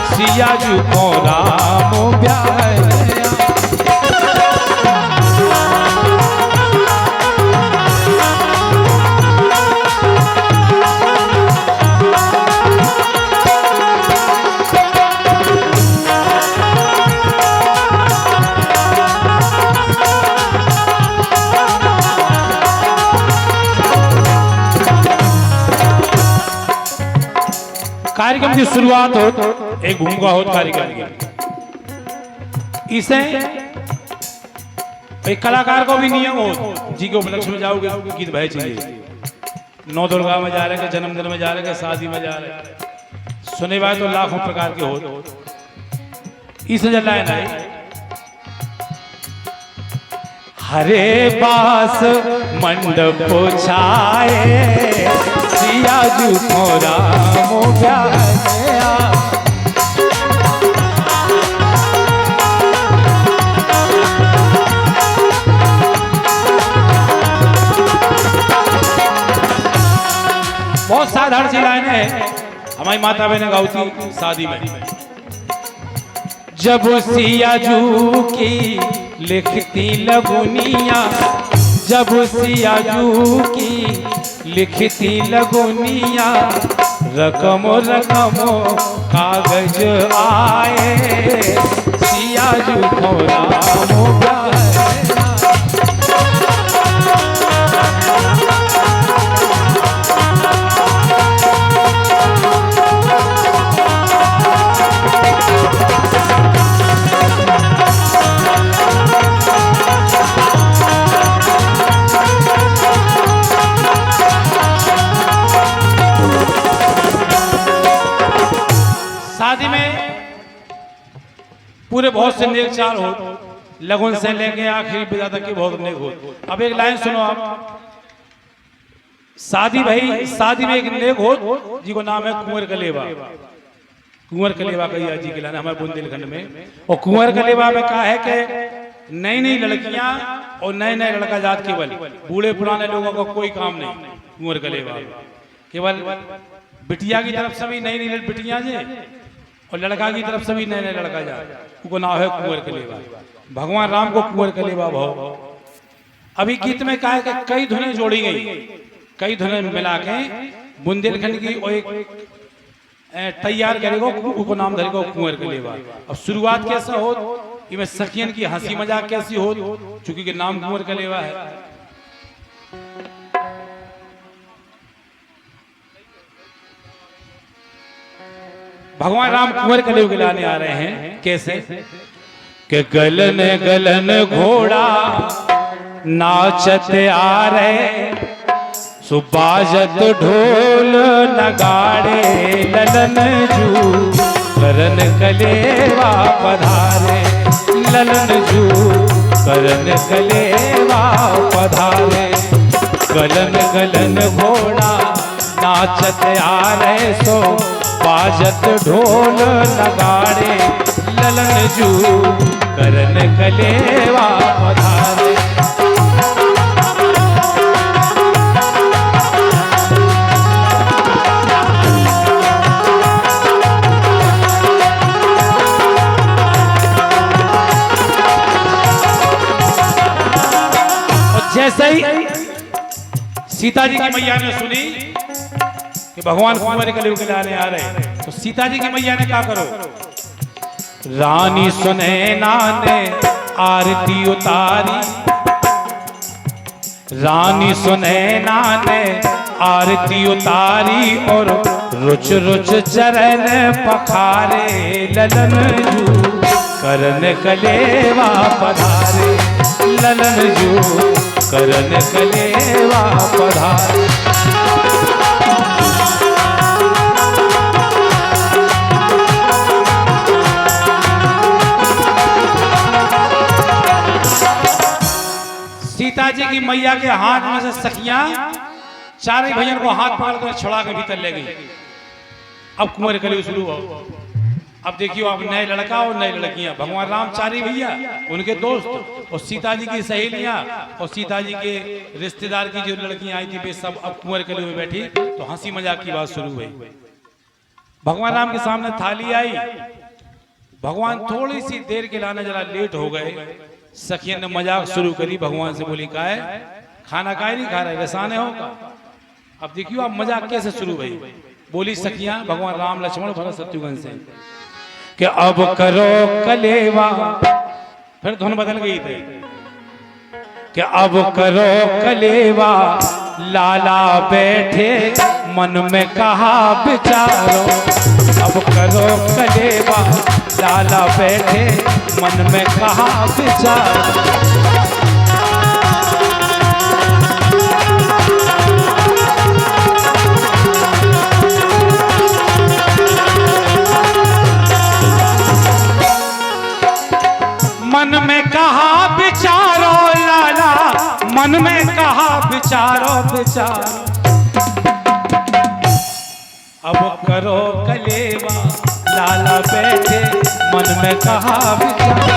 सिया जू को राम ब्याह। कार्यक्रम की शुरुआत हो एक भूमिका हो कार्यक्रम की, इसे एक कलाकार को भी नियम हो जी के उपलक्ष्य में जाओगे गीत भाई चाहिए, नौ दुर्गा में जा रहे हैं, जन्मदिन में जा रहे हैं, शादी में जा रहे हैं, सुने बात तो लाखों प्रकार के हो, इसे जल है हरे बास मंडप छाए सिया जू को राम ब्याह। बहुत साधारण सी लाइन है, हमारी माता बहने गाई थी शादी में। जब सिया जू की लिखती लगुनिया, जब सिया जू की लिखती लगुनिया, रकमो रकमो कागज आए सिया जू को राम ब्याह। शादी में पूरे बहुत से नेक चार हो, लगन से लेके आखिरी विदा तक के बहुत नेक हो। अब एक लाइन सुनो आप, शादी भाई शादी में एक नेक हो जी को नाम है कुंवर कलेवा। कुंवर कलेवा कहिया जी के लाने हमारे बुंदेलखंड में, और कुंवर कलेवा में कहा है कि नई नई लड़कियां और नए नए लड़का जात केवल, बूढ़े पुराने लोगों को कोई काम नहीं। कुंवर कलेवा केवल बिटिया की तरफ से भी नई नई बिटियां जे और लड़का की तरफ से भी नए नए लड़का जा, उनको नाम है कुंवर कलेवा। भगवान राम को कुंवर कलेवा भाव। अभी गीत में कहा है कि कई धुनें जोड़ी गई, कई धुनें मिला के बुंदेलखंड की और एक तैयार करेगा, उनको नाम धरेगा कुंवर कलेवा। अब शुरुआत कैसे हो, इसमें सखियन की हंसी मजाक कैसी हो, चूंकि नाम कुंवर कलेवा है। भगवान राम कुंवर कलेवा के लाने आ रहे हैं कैसे कि गलन गलन घोड़ा नाचत आ रहे, सुबाजत ढोल नगाड़े, ललन जू करन कलेवा पधारे, ललन जू करन कलेवा पधारे। गलन गलन घोड़ा नाचत आ रहे, सो बाजत ढोल नगाड़े, ललन जू करन कलेवा पधारे। जैसे ही सीता जी की मैया ने सुनी कि भगवान कुंवर कलेवा के लाने आ रहे हैं, तो सीता जी की मैया ने क्या करो, रानी सुनैना ने आरती उतारी, रानी सुनैना ने आरती उतारी और रुच रुच चरण पखारे, ललन जू करन कलेवा पधारे, ललन जू करन कलेवा पधारे। सीता जी की मैया के हाथ में से सखियां चारे भैया को हाथ पकड़ कर छुड़ा के भीतर ले गई। अब कुंवर कलेवा शुरू हो। अब देखियो आप नए लड़का और नई लड़कियां, भगवान राम चारी भैया, उनके दोस्त और सीता जी की सहेलियां और सीता जी के रिश्तेदार की जो लड़कियां आई थी वे सब अब कुंवर कलेवा में बैठी, तो हंसी मजाक की बात शुरू हुई। भगवान राम के सामने थाली आई, भगवान थोड़ी सी देर के लाने जरा लेट हो गए। सखियन ने मजाक शुरू करी, भगवान से बोली का है खाना काहे नहीं खा रहे, रसाने होगा। अब देखियो आप मजाक कैसे शुरू हुई। बोली सखियां भगवान राम लक्ष्मण भरत शत्रुघ्न से कि अब करो कलेवा, फिर धुन बदल गई थी कि अब करो कलेवा, लाला बैठे मन में कहा विचारो। अब करो कलेवा, लाला बैठे मन में कहा विचारो। मन में कहा विचारो लाला, मन में कहा विचारो विचारो। अब करो कलेवा, लाला बैठे मन में कहा विचारो।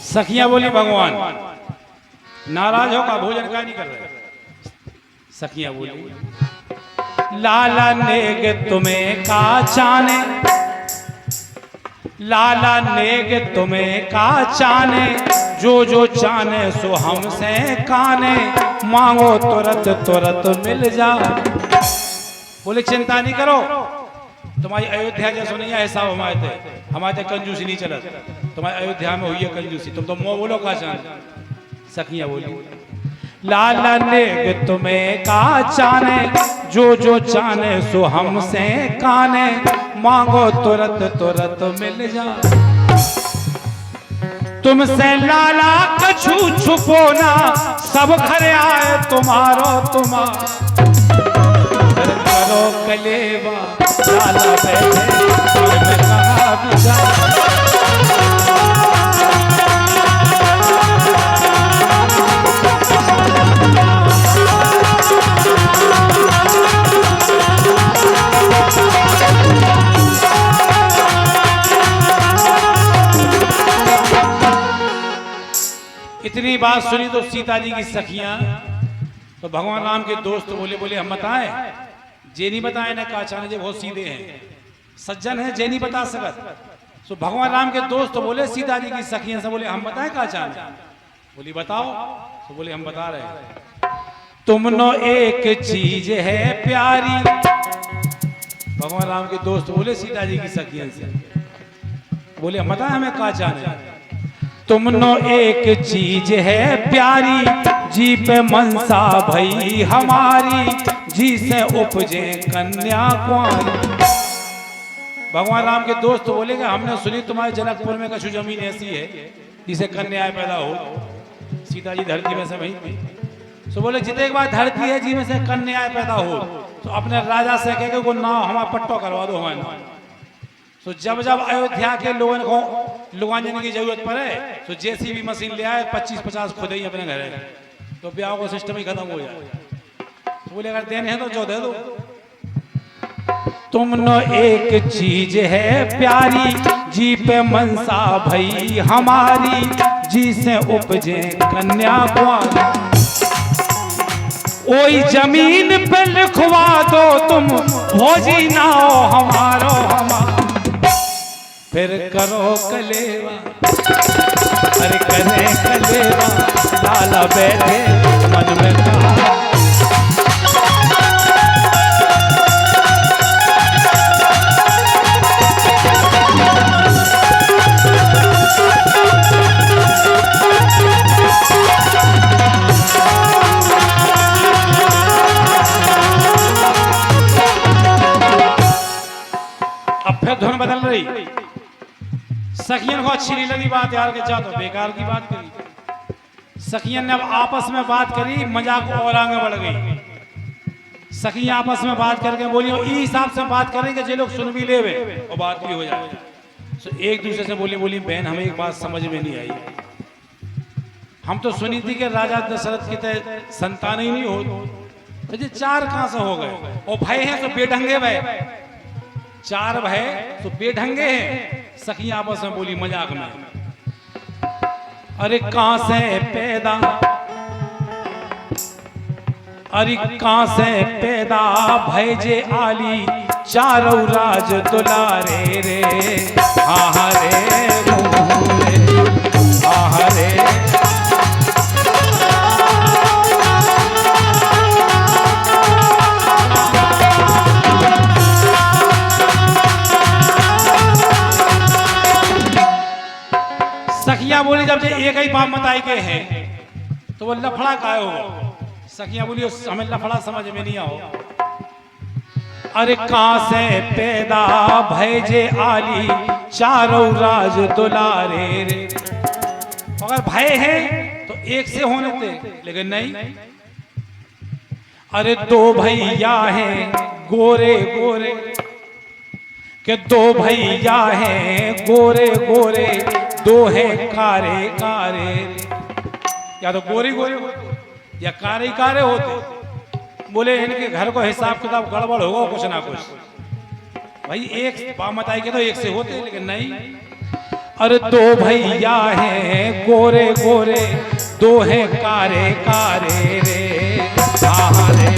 सखियां बोली भगवान नाराज होगा, भोजन का नहीं कर रहे। सखियां बोली लाला नेग तुम्हें का चाने, लाला नेग तुम्हें का चाने, जो जो चाने सो हमसे काने, मांगो तुरंत तुरंत मिल जा। बोले चिंता नहीं करो, तुम्हारी अयोध्या जैसो नहीं है हिसाब हमारे कंजूसी नहीं चलत, तुम्हारी अयोध्या में हुई है कंजूसी, तुम तो मुंह बोलो का चान। सखियां बोली लाला ने तुम्हें का चाने, जो जो चाने सो हमसे काने, मांगो तुरंत तुरंत मिल जा। तुमसे लाला कछु छुपो ना, सब घर आए तुम्हारो तुम्हारा। करो कलेवा, लाला बैठे मन में कहा विचार। इतनी बात सुनी तो सीता जी की सखियां तो भगवान राम के दोस्त बोले हम बताएं, जे नहीं बताए ना का चाने, जे बहुत सीधे हैं सज्जन है, जे नहीं बता सकत। तो भगवान राम के दोस्त बोले सीता जी की सखियां से बोले हम बताएं का चाने। बोली बताओ। तो बोले हम बता रहे हैं, तुम नो एक चीज है प्यारी। भगवान राम के दोस्त बोले सीता जी की सखियां से, बोले हम बताएं हमें का चाने। तुम नो एक चीज है प्यारी, जी पे मनसा भई हमारी, जी से उपजे कन्या कुंवारी। भगवान राम के दोस्त बोले कि हमने सुनी तुम्हारे जनकपुर में कछु जमीन ऐसी है जिसे कन्याएं पैदा हो। सीता जी धरती में से वही थी। तो बोले जितने बार धरती है जी में से कन्याएं पैदा हो, तो अपने राजा से कह के वो नाव हमारा पट्टो करवा दो हमारे। तो जब जब अयोध्या के लोगों को लुगाने की जरूरत पड़े तो जेसीबी मशीन ले आए, 25-50 खुद ही अपने घर है, तो ब्याह का सिस्टम ही खत्म हो जाए। तो बोले अगर देने हैं तो जो दे दो। तुम नो एक चीज है प्यारी, जी पे मनसा भई हमारी, जी से उपजे कन्या कुंवारी। ओई जमीन पे लिखवा दो तुम, भोजी ना हो हमारो हमारा। फिर करो कलेवा, अरे करे कलेवा, लाला बैठे मन में कहा। अब फिर धुन बदल रही। सखियन को अच्छी नहीं लगी बात, यार के जा तो बेकार की बात करी। सखियन ने अब आपस में बात करी, मजाक और आगे बढ़ गई। सखी आपस में बात करके बोली और इस हिसाब से बात करेंगे जो लोग सुन भी लेवे और बात भी हो जाए। तो एक दूसरे से बोली बहन हमें एक बात समझ में नहीं आई, हम तो सुनी थी कि राजा दशरथ की तो संतान ही नहीं हो, तो ये 4 कहां से हो गए? और भाई हैं तो बेढंगे भाई, 4 भाई तो बेढंगे हैं। सखी आपस में बोली मजाक में, अरे कहां से पैदा, अरे कहां से पैदा भय जे आली, चारों राज दुलारे रे, हाँ हरे हाँ हरे। सखिया बोली जब एक ही बाप मताई के हैं तो वो लफड़ा काहे हो? सखिया बोली हमें लफड़ा समझ में नहीं आओ। अरे कहां से पैदा भय जे आली, चारों राज दुलारे रे। अगर भय है तो एक से होने थे, लेकिन नहीं। अरे 2 भैया हैं गोरे गोरे, के 2 भैया हैं गोरे गोरे, 2 हैं कारे कारे। या तो गोरे गोरे या कारे कारे होते। बोले इनके घर को हिसाब किताब गड़बड़ होगा कुछ ना कुछ। भाई एक बामताई के तो एक से होते, लेकिन नहीं। अरे 2 भैया हैं गोरे गोरे, 2 हैं कारे कारे रे, हाँ रे।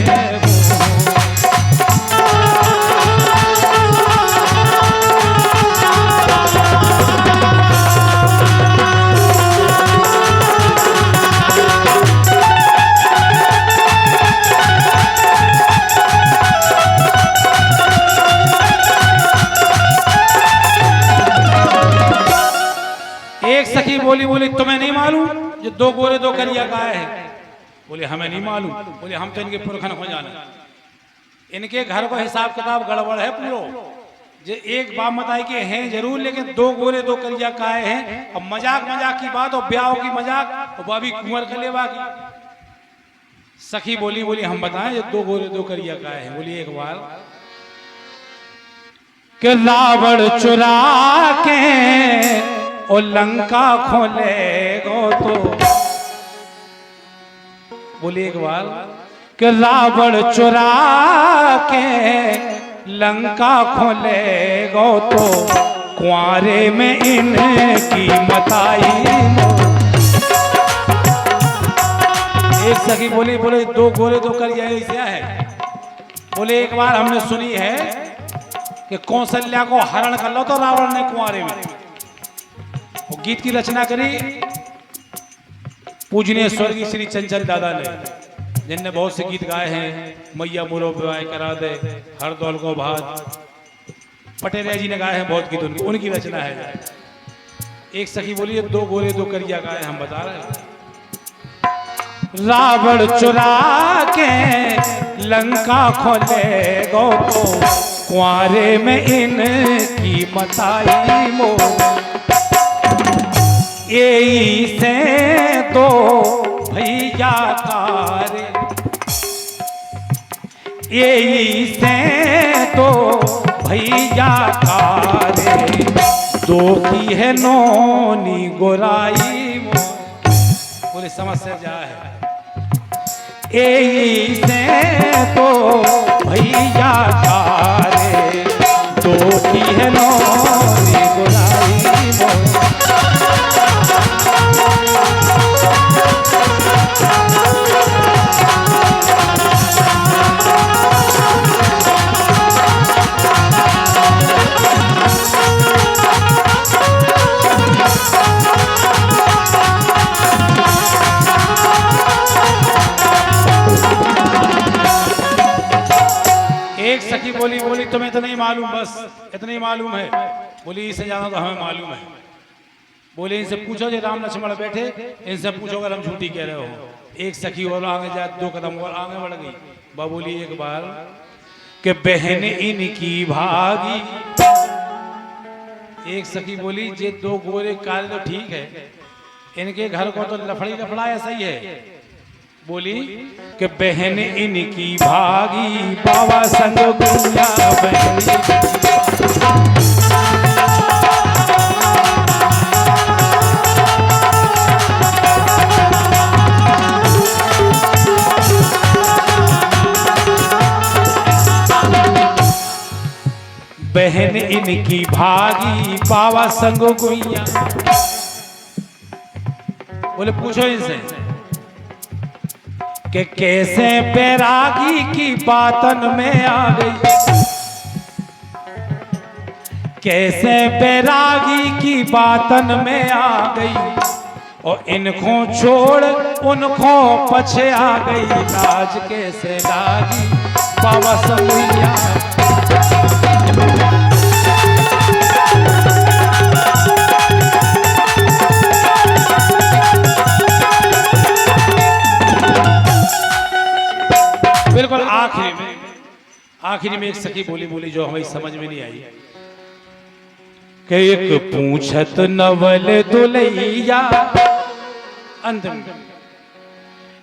एक सखी बोली तुम्हें नहीं मालूम ये 2 गोरे 2 करिया गाय है? बोले हमें नहीं मालूम। बोले हम तो इनके पुरखन हो जाने, इनके घर को हिसाब किताब गड़बड़ है पूरो। जे एक बामताई के हैं जरूर, लेकिन 2 गोरे 2 करिया गाय हैं। और मजाक मजाक की बात और ब्याह की मजाक और बाबी कुंवर कलेवा की। सखी बोली हम बताएं ये 2 गोरे 2 करिया गाय हैं। बोली एक बार कि रावण चुरा के और लंका खोले गो तो। बोली एक बार कि रावण चुरा के लंका खोले गो तो, कुआरे में इनकी मताई। एक सखी बोले 2 गोरे 2 करिया क्या है? बोले एक बार हमने सुनी है कि कौशल्या को हरण कर लो तो रावण ने कुआरे में। वो गीत की रचना करी पूजनीय स्वर्गीय श्री चंचल दादा ने, जिनने बहुत से गीत गाए हैं। मैया मोरो विवाह करा दे, हर दौल को भात, पटेरिया जी ने गाए हैं बहुत गीत, उनकी रचना है। एक सखी बोली 2 गोरे 2 करिया गाए, हम बता रहे हैं। रावण चुरा के लंका खोले गो तो, कुआरे में इनकी मताई मो। यही से 2 भैया कारे, यही से 2 भैया कारे, 2 की है नोनी गोराई। बोले समस्या जा है। यही से 2 भैया कारे, 2 की है नोनी गोराई मो। एक सखी बोली तुम्हें तो नहीं मालूम, बस इतना ही मालूम है। बोली इससे ज्यादा तो हमें मालूम है। बोले इनसे पूछो जो राम लक्ष्मण बैठे, इनसे पूछो अगर हम झूठी कह रहे हो। एक सखी और आगे जा 2 कदम और आगे बढ़ गई। बोली एक बार कि बहन इनकी भागी। एक सखी बोली जे 2 गोरे काले तो ठीक है, इनके घर को तो लफड़ी लफड़ा ऐसा ही है। बोली कि बहन इनकी भागी बाबा संग गुइया बहन बहन इनकी भागी बाबा संग गुइया। बोले पूछो इनसे कि कैसे बैरागी की बातन में आ गई, कैसे बैरागी की बातन में आ गई और इनको छोड़ उनको पछे आ गई। लाज कैसे लागी बाबा समुइया। बिल्कुल आखिरी में एक सखी बोली जो हमें समझ में नहीं आई कि एक पूछत नवल दुलैया, अंतिम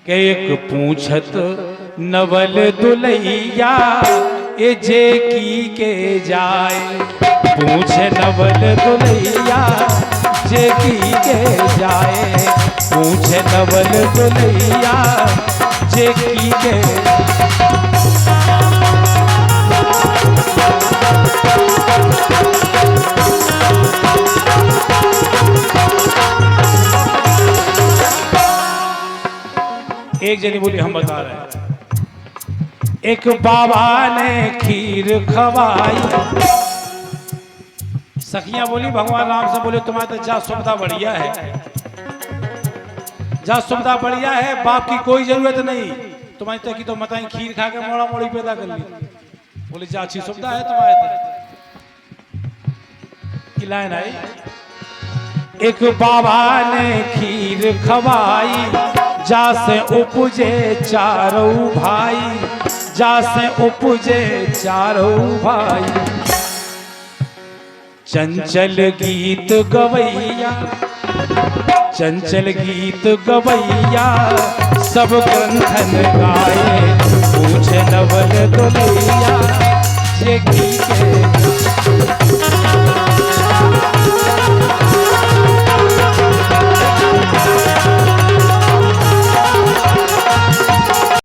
के एक पूछत नवल दुलैया ए जे की के जाए। पूछे नवल दुलैया जे की के जाए। पूछे नवल दुलैया जे की के। एक जनी बोली हम बता रहे हैं। एक बाबा ने खीर खवाई। सखियां बोली भगवान राम से बोले तुम्हारे तो जा सुविधा बढ़िया है, जा सुविधा बढ़िया है, बाप की कोई जरूरत नहीं। तुम्हारी तक की तो बताई खीर खा के मोड़ा मोड़ी पैदा कर ली। बोले जा अच्छी सुविधा है तुम्हारे तक की लाइन आई। एक बाबा ने खीर खवाई जा से उपजे चारों भाई। जा से उपजे चारों भाई। चंचल गीत गवैया, चंचल गीत गवैया सब ग्रंथन गाए। पूछे नवल दुलैया जे की के